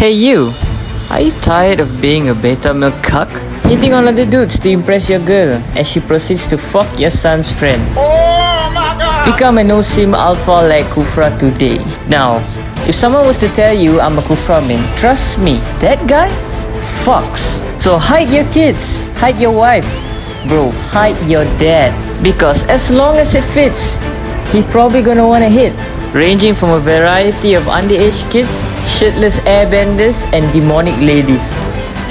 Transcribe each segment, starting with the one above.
Hey you, are you tired of being a beta male cuck? Hitting on other dudes to impress your girl as she proceeds to fuck your son's friend. Oh my god! Become a no-sim alpha like Khufra today. Now, if someone was to tell you I'm a Khufra man, trust me, that guy fucks. So hide your kids, hide your wife, bro, hide your dad. Because as long as it fits, he probably gonna wanna hit. Ranging from a variety of underage kids, shitless airbenders, and demonic ladies.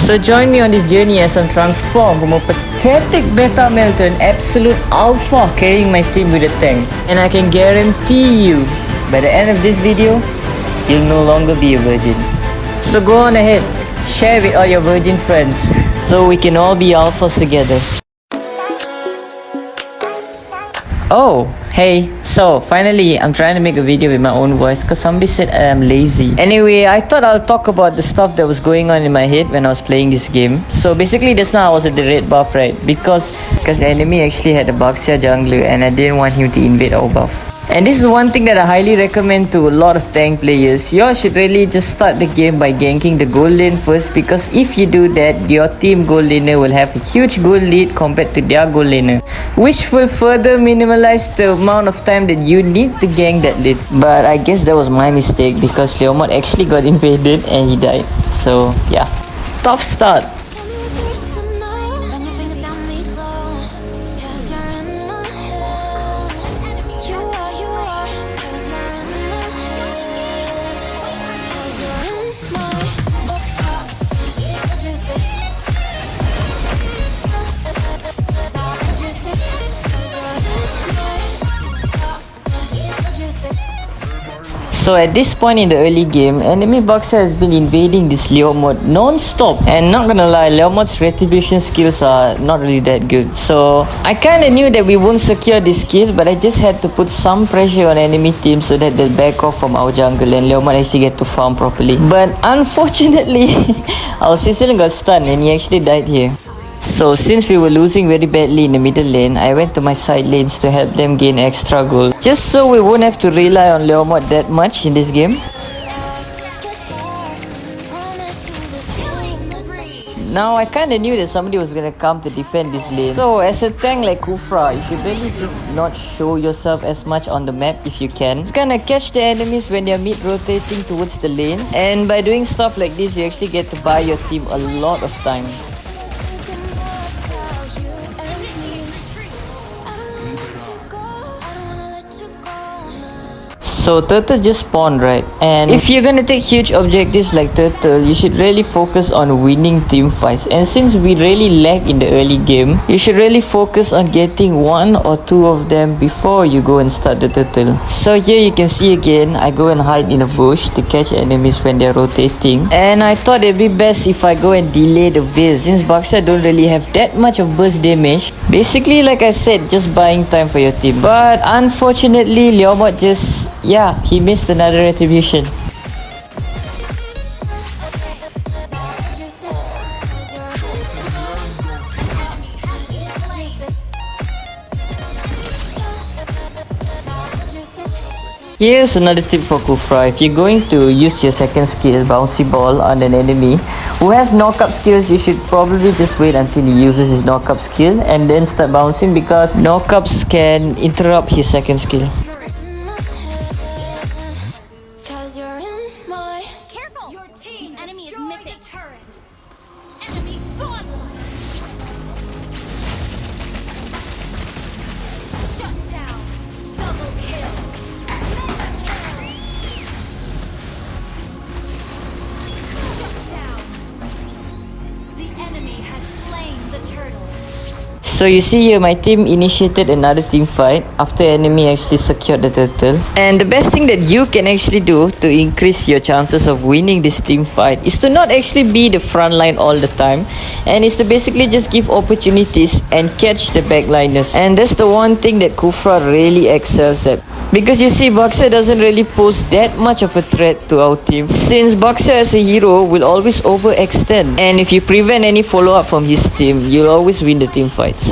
So join me on this journey as I'm transformed from a pathetic beta male to an absolute alpha carrying my team with a tank. And I can guarantee you, by the end of this video, you'll no longer be a virgin. So go on ahead, share with all your virgin friends, so we can all be alphas together. Oh, hey, so finally I'm trying to make a video with my own voice because somebody said I'm lazy. Anyway, I thought I'll talk about the stuff that was going on in my head when I was playing this game. So basically just now I was at the red buff, right? Because the enemy actually had a Baxia jungler and I didn't want him to invade our buff. And this is one thing that I highly recommend to a lot of tank players. You all should really just start the game by ganking the gold lane first, because if you do that, your team gold laner will have a huge gold lead compared to their gold laner, which will further minimize the amount of time that you need to gank that lead. But I guess that was my mistake because Leomord actually got invaded and he died. So yeah, tough start. So at this point in the early game, enemy Boxer has been invading this Leomord non-stop. And not gonna lie, Leomord's retribution skills are not really that good. So I kinda knew that we won't secure this kill, but I just had to put some pressure on enemy team so that they'll back off from our jungle and Leomord actually get to farm properly. But unfortunately, our Sicilian got stunned and he actually died here. So since we were losing very badly in the middle lane, I went to my side lanes to help them gain extra gold, just so we won't have to rely on Leomord that much in this game. Now I kinda knew that somebody was gonna come to defend this lane. So as a tank like Khufra, you should really just not show yourself as much on the map if you can. It's gonna catch the enemies when they're mid-rotating towards the lanes. And by doing stuff like this, you actually get to buy your team a lot of time. So Turtle just spawned, right? And if you're gonna take huge objectives like Turtle, you should really focus on winning team fights. And since we really lag in the early game, you should really focus on getting one or two of them before you go and start the Turtle. So here you can see again, I go and hide in a bush to catch enemies when they're rotating. And I thought it'd be best if I go and delay the veil, since Baxia don't really have that much of burst damage. Basically, like I said, just buying time for your team. But unfortunately, Leomord just... yeah, he missed another retribution. Here's another tip for Khufra. If you're going to use your second skill, bouncy ball, on an enemy who has knock-up skills, you should probably just wait until he uses his knock-up skill and then start bouncing, because knock-ups can interrupt his second skill. So you see here, my team initiated another team fight after enemy actually secured the turtle. And the best thing that you can actually do to increase your chances of winning this team fight is to not actually be the front line all the time, and is to basically just give opportunities and catch the backliners. And that's the one thing that Khufra really excels at. Because you see, Baxia doesn't really pose that much of a threat to our team, since Baxia as a hero will always overextend, and if you prevent any follow-up from his team, you'll always win the team fights.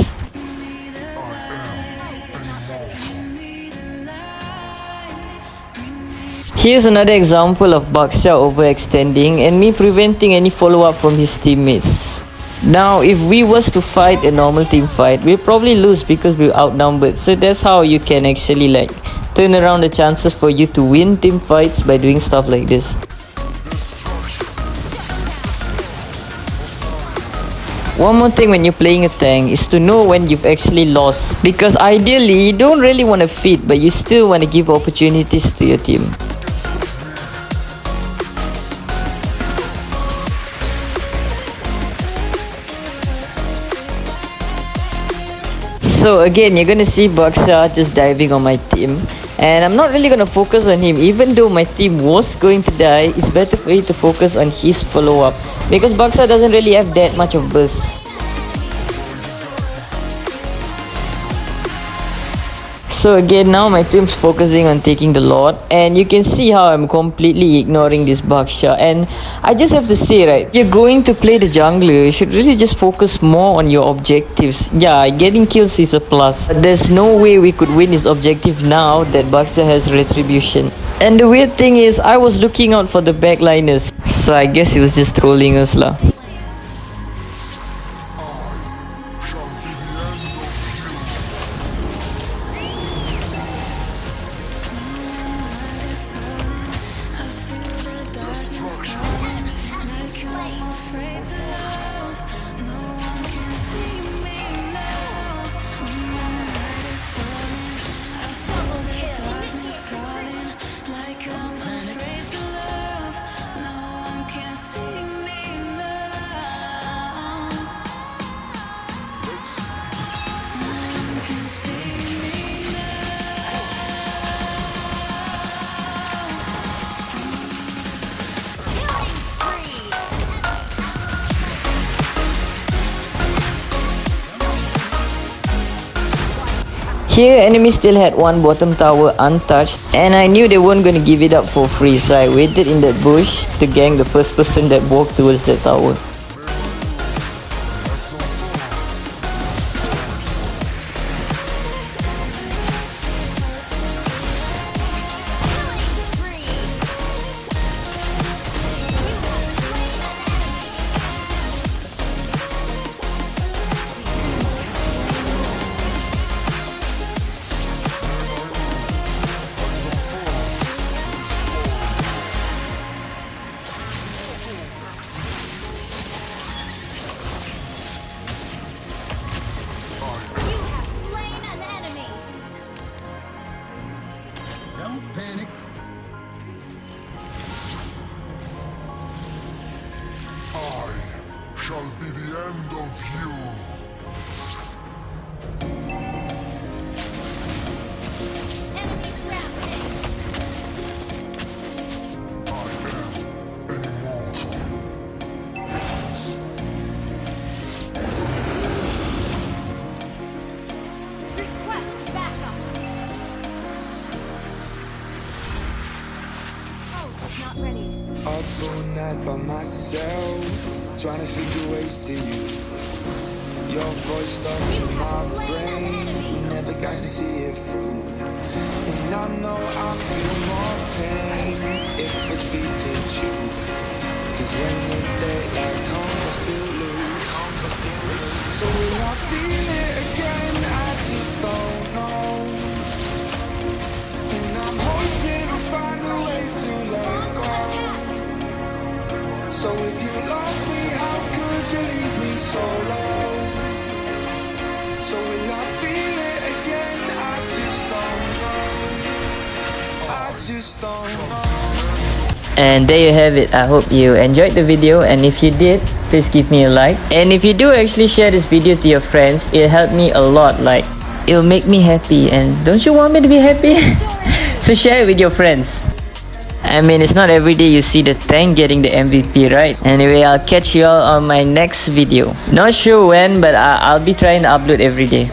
Here's another example of Baksha overextending and me preventing any follow-up from his teammates. Now, if we was to fight a normal team fight, we'll probably lose because we're outnumbered. So that's how you can actually like turn around the chances for you to win team fights by doing stuff like this. One more thing when you're playing a tank is to know when you've actually lost, because ideally you don't really want to feed, but you still want to give opportunities to your team. So again, you're gonna see Baksha just diving on my team, and I'm not really gonna focus on him. Even though my team was going to die, it's better for you to focus on his follow-up, because Baksha doesn't really have that much of burst. So again, now my team's focusing on taking the Lord, and you can see how I'm completely ignoring this Baksha. And I just have to say, right, if you're going to play the jungler, you should really just focus more on your objectives. Yeah, getting kills is a plus, but there's no way we could win this objective now that Baksha has retribution. And the weird thing is, I was looking out for the backliners, so I guess he was just trolling us lah. Here, enemies still had one bottom tower untouched, and I knew they weren't going to give it up for free, so I waited in that bush to gank the first person that walked towards that tower. Shall be the end of you. Enemy rampage. I am immortal. Request backup. Oh, not ready. Up all night by myself, trying to figure ways to you. Your voice stuck in my brain, we never got to see it through. And I know I feel more pain if we're speaking true. Cause when the daylight comes, I still lose. So will I feel it again? I just don't know. And I'm hoping I'll find a way to let go. So if you love me, how could you leave me so low? So will I feel it again? I just don't know. I just don't know. And there you have it. I hope you enjoyed the video, and if you did, please give me a like. And if you do actually share this video to your friends, it'll help me a lot. Like, it'll make me happy, and don't you want me to be happy? So share it with your friends. I mean, it's not every day you see the tank getting the MVP, right? Anyway, I'll catch you all on my next video. Not sure when, but I'll be trying to upload every day.